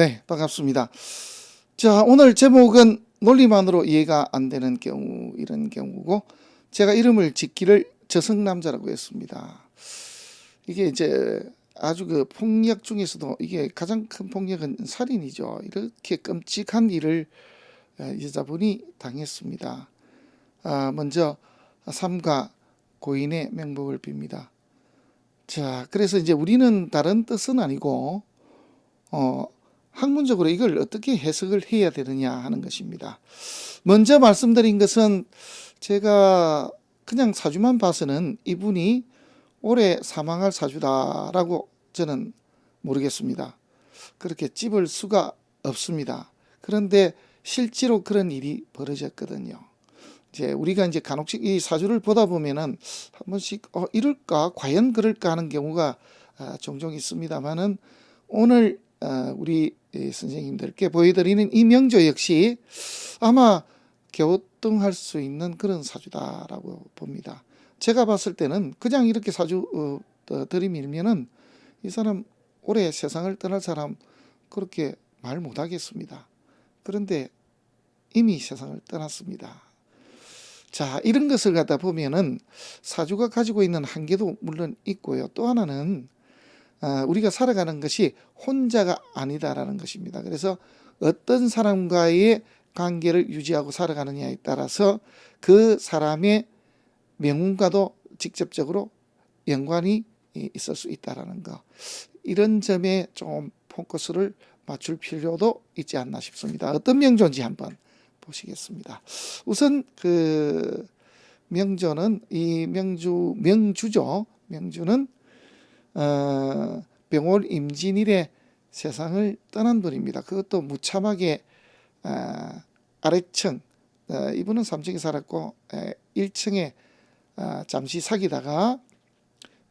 네, 반갑습니다. 자, 오늘 제목은 논리만으로 이해가 안 되는 경우, 이런 경우고, 제가 이름을 짓기를 저승남자라고 했습니다. 이게 이제 아주 그 폭력 중에서도 이게 가장 큰 폭력은 살인이죠. 이렇게 끔찍한 일을 여자분이 당했습니다. 먼저 삼가 고인의 명복을 빕니다. 자, 그래서 이제 우리는 다른 뜻은 아니고, 어, 학문적으로 이걸 어떻게 해석을 해야 되느냐 하는 것입니다. 먼저 말씀드린 것은 제가 그냥 사주만 봐서는 이분이 올해 사망할 사주다라고 저는 모르겠습니다. 그렇게 찝을 수가 없습니다. 그런데 실제로 그런 일이 벌어졌거든요. 이제 우리가 이제 간혹씩 이 사주를 보다 보면은 한 번씩 이럴까 과연 그럴까 하는 경우가 종종 있습니다만은 오늘 우리 선생님들께 보여드리는 이 명조 역시 아마 갸우뚱할 수 있는 그런 사주다라고 봅니다. 제가 봤을 때는 그냥 이렇게 사주 들이밀면은 이 사람 올해 세상을 떠날 사람 그렇게 말 못하겠습니다. 그런데 이미 세상을 떠났습니다. 자, 이런 것을 갖다 보면은 사주가 가지고 있는 한계도 물론 있고요. 또 하나는 우리가 살아가는 것이 혼자가 아니다라는 것입니다. 그래서 어떤 사람과의 관계를 유지하고 살아가느냐에 따라서 그 사람의 명운과도 직접적으로 연관이 있을 수 있다라는 거. 이런 점에 좀 포커스를 맞출 필요도 있지 않나 싶습니다. 어떤 명조인지 한번 보시겠습니다. 우선 그 명조는 이 명주죠. 명주는 병월 임진일에 세상을 떠난 분입니다. 그것도 무참하게 아래층, 이분은 3층에 살았고 1층에 잠시 사귀다가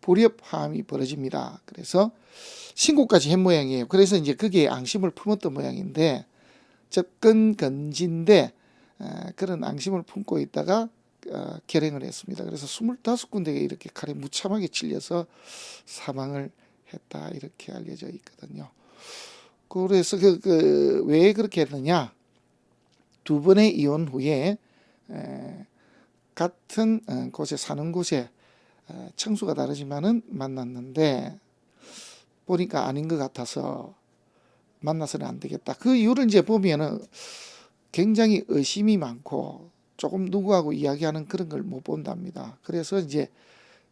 불협화음이 벌어집니다. 그래서 신고까지 한 모양이에요. 그래서 이제 거기에 앙심을 품었던 모양인데 접근 건진데 그런 앙심을 품고 있다가 결행을 했습니다. 그래서 25군데에 이렇게 칼에 무참하게 찔려서 사망을 했다 이렇게 알려져 있거든요. 그래서 왜 그렇게 했느냐? 두 번의 이혼 후에 같은 곳에 사는 곳에 청수가 다르지만은 만났는데 보니까 아닌 것 같아서 만나서는 안 되겠다. 그 이유를 이제 보면은 굉장히 의심이 많고 조금 누구하고 이야기하는 그런 걸 못 본답니다. 그래서 이제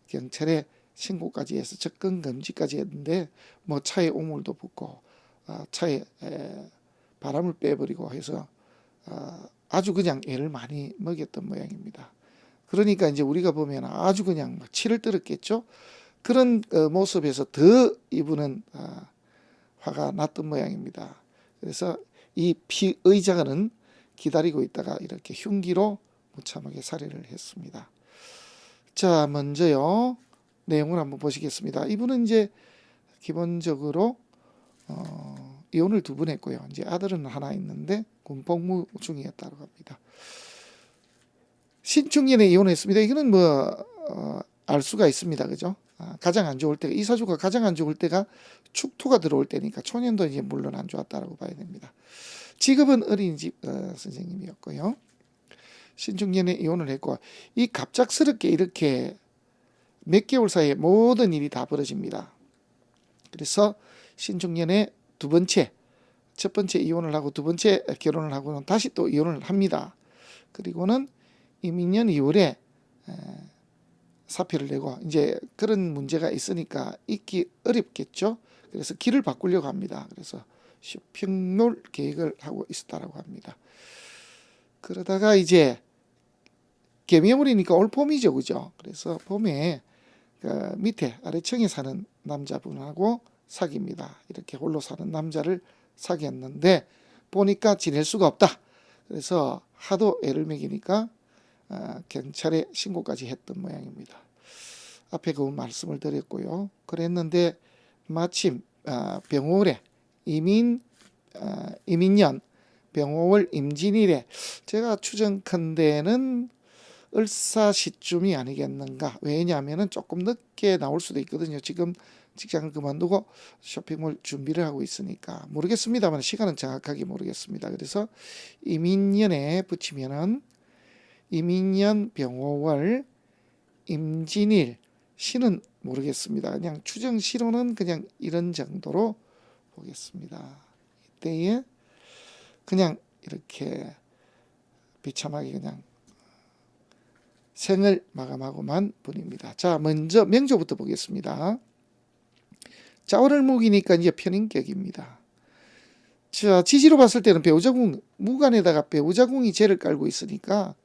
경찰에 신고까지 해서 접근 금지까지 했는데 뭐 차에 오물도 붙고 차에 바람을 빼버리고 해서 아주 그냥 애를 많이 먹였던 모양입니다. 그러니까 이제 우리가 보면 아주 그냥 치를 떨었겠죠. 그런 모습에서 더 이분은 화가 났던 모양입니다. 그래서 이 피의자는 기다리고 있다가 이렇게 흉기로 무참하게 살해를 했습니다. 자, 먼저요 내용을 한번 보시겠습니다. 이분은 이제 기본적으로 이혼을 2번 했고요. 이제 아들은 하나 있는데 군복무 중이었다고 합니다. 신중년에 이혼했습니다. 이거는 알 수가 있습니다. 그죠? 가장 안 좋을 때가, 이 사주가 가장 안 좋을 때가 축토가 들어올 때니까 초년도 이제 물론 안 좋았다라고 봐야 됩니다. 직업은 어린이집 선생님이었고요. 신중년에 이혼을 했고, 이 갑작스럽게 이렇게 몇 개월 사이에 모든 일이 다 벌어집니다. 그래서 신중년에 첫 번째 이혼을 하고 두 번째 결혼을 하고는 다시 또 이혼을 합니다. 그리고는 이민년 2월에 사표를 내고 이제 그런 문제가 있으니까 있기 어렵겠죠. 그래서 길을 바꾸려고 합니다. 그래서 쇼핑몰 계획을 하고 있었다라고 합니다. 그러다가 이제 개미월이니까 올 봄이죠, 그죠? 그래서 봄에 그 밑에 아래층에 사는 남자분하고 사귀입니다. 이렇게 홀로 사는 남자를 사귀었는데 보니까 지낼 수가 없다. 그래서 하도 애를 먹이니까 경찰에 신고까지 했던 모양입니다. 앞에 그 말씀을 드렸고요. 그랬는데 마침 병월에 이민년 병월 임진일에 제가 추정컨대는 을사시쯤이 아니겠는가. 왜냐하면 조금 늦게 나올 수도 있거든요. 지금 직장을 그만두고 쇼핑몰 준비를 하고 있으니까 모르겠습니다만 시간은 정확하게 모르겠습니다. 그래서 이민년에 붙이면은 이민년 병호월 임진일 시는 모르겠습니다. 그냥 추정시로는 그냥 이런 정도로 보겠습니다. 이때에 그냥 이렇게 비참하게 그냥 생을 마감하고만 분입니다. 자, 먼저 명조부터 보겠습니다. 자, 월을목이니까 이제 편인격입니다. 자, 지지로 봤을 때는 배우자궁, 무간에다가 배우자궁이 재를 깔고 있으니까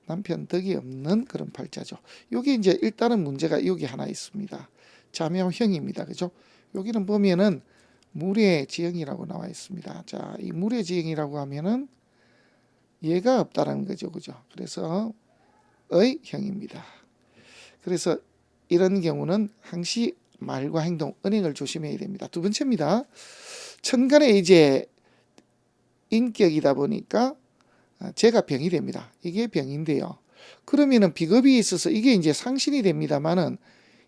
남편 덕이 없는 그런 팔자죠. 여기 이제 일단은 문제가 여기 하나 있습니다. 자묘형입니다. 그죠? 여기는 보면은 물의 지형이라고 나와 있습니다. 자, 이 물의 지형이라고 하면은 얘가 없다라는 거죠. 그죠? 그래서 의 형입니다. 그래서 이런 경우는 항시 말과 행동, 언행을 조심해야 됩니다. 두 번째입니다. 천간에 이제 인격이다 보니까 제가 병이 됩니다. 이게 병인데요. 그러면은 비겁이 있어서 이게 이제 상신이 됩니다만은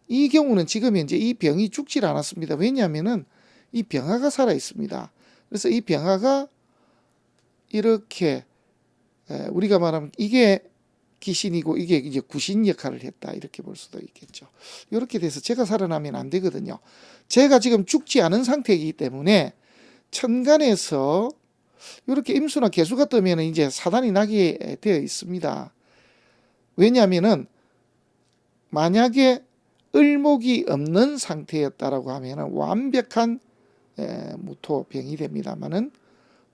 이 경우는 지금 현재 이 병이 죽질 않았습니다. 왜냐하면은 이 병화가 살아 있습니다. 그래서 이 병화가 이렇게 우리가 말하면 이게 귀신이고 이게 이제 구신 역할을 했다 이렇게 볼 수도 있겠죠. 이렇게 돼서 제가 살아나면 안 되거든요. 제가 지금 죽지 않은 상태이기 때문에 천간에서 이렇게 임수나 개수가 뜨면 이제 사단이 나게 되어 있습니다. 왜냐하면은 만약에 을목이 없는 상태였다라고 하면은 완벽한 무토병이 됩니다만은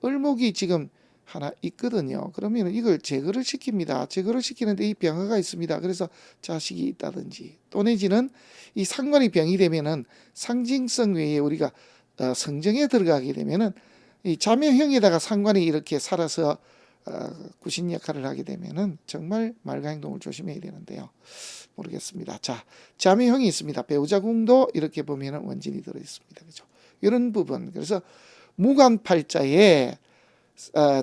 을목이 지금 하나 있거든요. 그러면 이걸 제거를 시킵니다. 제거를 시키는데 이 병화가 있습니다. 그래서 자식이 있다든지 또 내지는 이 상관이 병이 되면은 상징성 외에 우리가 성정에 들어가게 되면은 이 자매형에다가 상관이 이렇게 살아서 구신 역할을 하게 되면은 정말 말과 행동을 조심해야 되는데요. 모르겠습니다. 자, 자매형이 있습니다. 배우자궁도 이렇게 보면은 원진이 들어 있습니다. 그죠? 이런 부분. 그래서 무간팔자에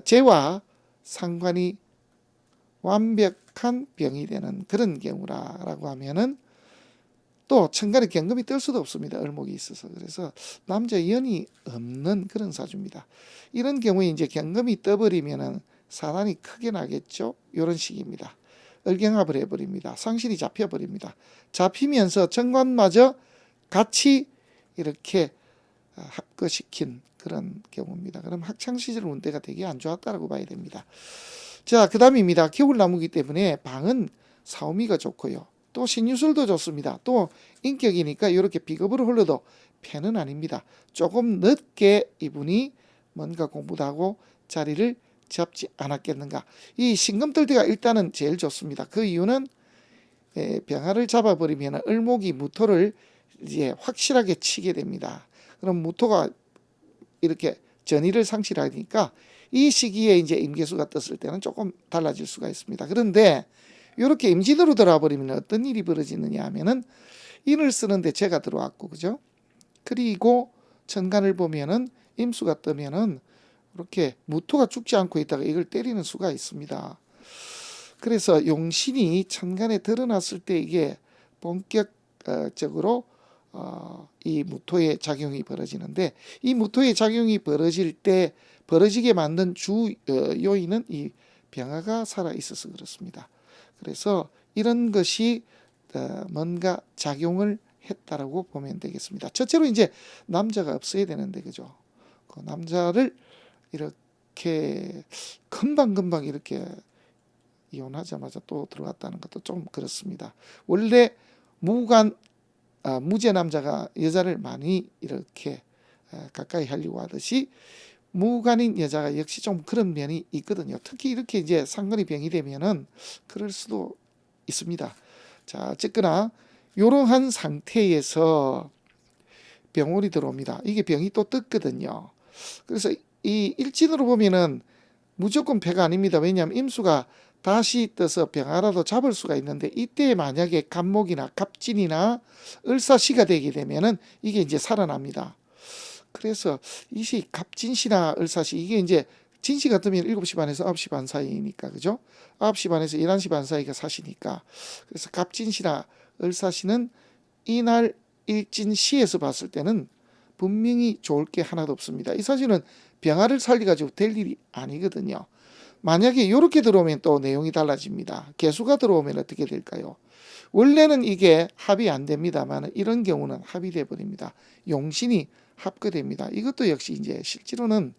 재와 상관이 완벽한 병이 되는 그런 경우라고 하면은 또 천간에 경금이 뜰 수도 없습니다. 을목이 있어서. 그래서 남자 연이 없는 그런 사주입니다. 이런 경우에 이제 경금이 떠버리면은 사단이 크게 나겠죠. 이런 식입니다. 을경합을 해버립니다. 상신이 잡혀버립니다. 잡히면서 정관마저 같이 이렇게 합거시킨 그런 경우입니다. 그럼 학창시절 운대가 되게 안 좋았다라고 봐야 됩니다. 자, 그 다음입니다. 겨울나무기 때문에 방은 사오미가 좋고요. 또 신유술도 좋습니다. 또 인격이니까 이렇게 비겁으로 흘러도 폐는 아닙니다. 조금 늦게 이분이 뭔가 공부도 하고 자리를 잡지 않았겠는가. 이 신금 뜰 때가 일단은 제일 좋습니다. 그 이유는 병화를 잡아버리면 을목이 무토를 이제 확실하게 치게 됩니다. 그럼 무토가 이렇게 전의를 상실하니까 이 시기에 이제 임계수가 떴을 때는 조금 달라질 수가 있습니다. 그런데 이렇게 임진으로 들어와 버리면 어떤 일이 벌어지느냐 하면은 인을 쓰는데 재가 들어왔고, 그죠? 그리고 천간을 보면은 임수가 뜨면은 이렇게 무토가 죽지 않고 있다가 이걸 때리는 수가 있습니다. 그래서 용신이 천간에 드러났을 때 이게 본격적으로 이 무토의 작용이 벌어지는데, 이 무토의 작용이 벌어질 때 벌어지게 만든 주 요인은 이 병화가 살아 있어서 그렇습니다. 그래서 이런 것이 뭔가 작용을 했다라고 보면 되겠습니다. 첫째로 이제 남자가 없어야 되는데, 그죠? 그 남자를 이렇게 금방금방 이렇게 이혼하자마자 또 들어갔다는 것도 좀 그렇습니다. 원래 무제 남자가 여자를 많이 이렇게 가까이 하려고 하듯이 무간인 여자가 역시 좀 그런 면이 있거든요. 특히 이렇게 이제 상관이 병이 되면은 그럴 수도 있습니다. 자, 어쨌거나 이러한 상태에서 병월이 들어옵니다. 이게 병이 또 떴거든요. 그래서 이 일진으로 보면은 무조건 폐가 아닙니다. 왜냐하면 임수가 다시 떠서 병화라도 잡을 수가 있는데, 이때 만약에 갑목이나 갑진이나 을사시가 되게 되면은 이게 이제 살아납니다. 그래서 이시 갑진시나 을사시 이게 이제 진시 같으면 7시 반에서 9시 반 사이니까 그죠? 9시 반에서 11시 반 사이가 사시니까 그래서 갑진시나 을사시는 이날 일진시에서 봤을 때는 분명히 좋을 게 하나도 없습니다. 이 사실은 병화를 살려가지고 될 일이 아니거든요. 만약에 이렇게 들어오면 또 내용이 달라집니다. 개수가 들어오면 어떻게 될까요? 원래는 이게 합이 안 됩니다만 이런 경우는 합이 돼 버립니다. 용신이 합거됩니다. 이것도 역시 이제 실제로는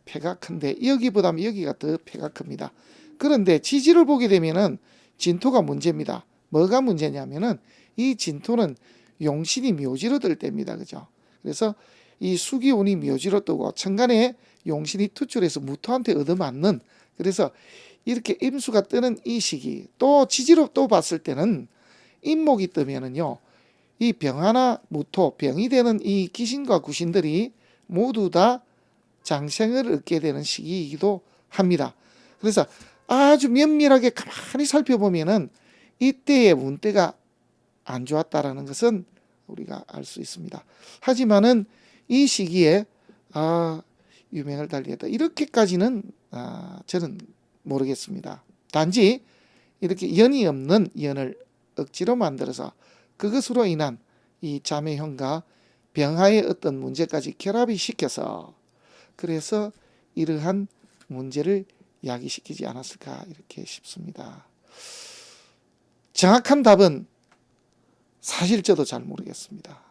패가 큰데 여기보다는 여기가 더 패가 큽니다. 그런데 지지를 보게 되면은 진토가 문제입니다. 뭐가 문제냐면은 이 진토는 용신이 묘지로 들 때입니다. 그죠? 그래서 이 수기운이 묘지로 뜨고 천간에 용신이 투출해서 무토한테 얻어맞는, 그래서 이렇게 임수가 뜨는 이 시기, 또 지지로 또 봤을 때는 임목이 뜨면은요, 이 병화나 무토, 병이 되는 이 귀신과 구신들이 모두 다 장생을 얻게 되는 시기이기도 합니다. 그래서 아주 면밀하게 가만히 살펴보면은 이때의 운때가 안 좋았다라는 것은 우리가 알 수 있습니다. 하지만은 이 시기에 유명을 달리했다 이렇게까지는 저는 모르겠습니다. 단지 이렇게 연이 없는 연을 억지로 만들어서 그것으로 인한 이 자매형과 병화의 어떤 문제까지 결합이 시켜서 그래서 이러한 문제를 야기시키지 않았을까 이렇게 싶습니다. 정확한 답은 사실 저도 잘 모르겠습니다.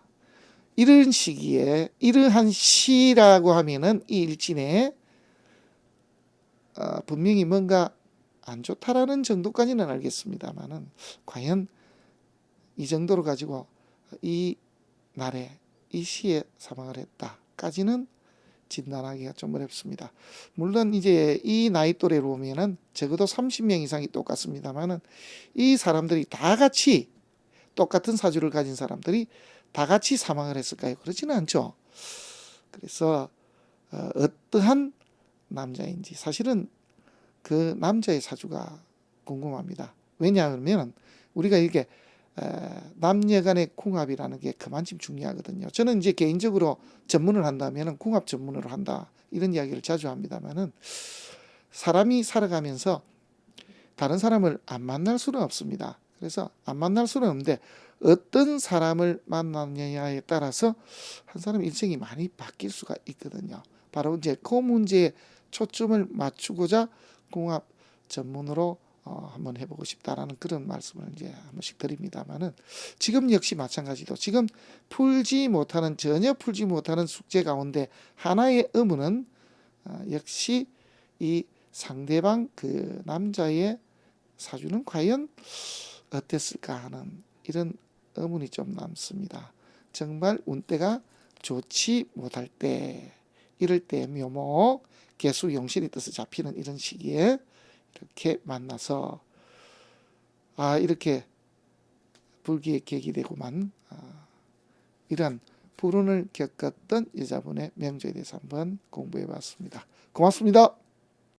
이런 시기에 이러한 시라고 하면은 이 일진에 분명히 뭔가 안 좋다라는 정도까지는 알겠습니다만은 과연 이 정도로 가지고 이 날에 이 시에 사망을 했다까지는 진단하기가 좀 어렵습니다. 물론 이제 이 나이 또래로 보면은 적어도 30명 이상이 똑같습니다만은 이 사람들이 다 같이 똑같은 사주를 가진 사람들이 다 같이 사망을 했을까요? 그렇지는 않죠. 그래서 어떠한 남자인지 사실은 그 남자의 사주가 궁금합니다. 왜냐하면 우리가 이게 남녀 간의 궁합이라는 게 그만큼 중요하거든요. 저는 이제 개인적으로 전문을 한다면 궁합 전문으로 한다 이런 이야기를 자주 합니다만은 사람이 살아가면서 다른 사람을 안 만날 수는 없습니다. 그래서 안 만날 수는 없는데 어떤 사람을 만나느냐에 따라서 한 사람 일생이 많이 바뀔 수가 있거든요. 바로 이제 그 문제에 초점을 맞추고자 궁합 전문으로 한번 해보고 싶다라는 그런 말씀을 이제 한 번씩 드립니다만은 지금 역시 마찬가지로 지금 전혀 풀지 못하는 숙제 가운데 하나의 의문은 역시 이 상대방 그 남자의 사주는 과연 어땠을까 하는 이런 의문이 좀 남습니다. 정말 운때가 좋지 못할 때, 이럴 때 묘목, 개수, 용신이 떠서 잡히는 이런 시기에 이렇게 만나서 이렇게 불기의 객이 되고만 이런 불운을 겪었던 여자분의 명조에 대해서 한번 공부해 봤습니다. 고맙습니다.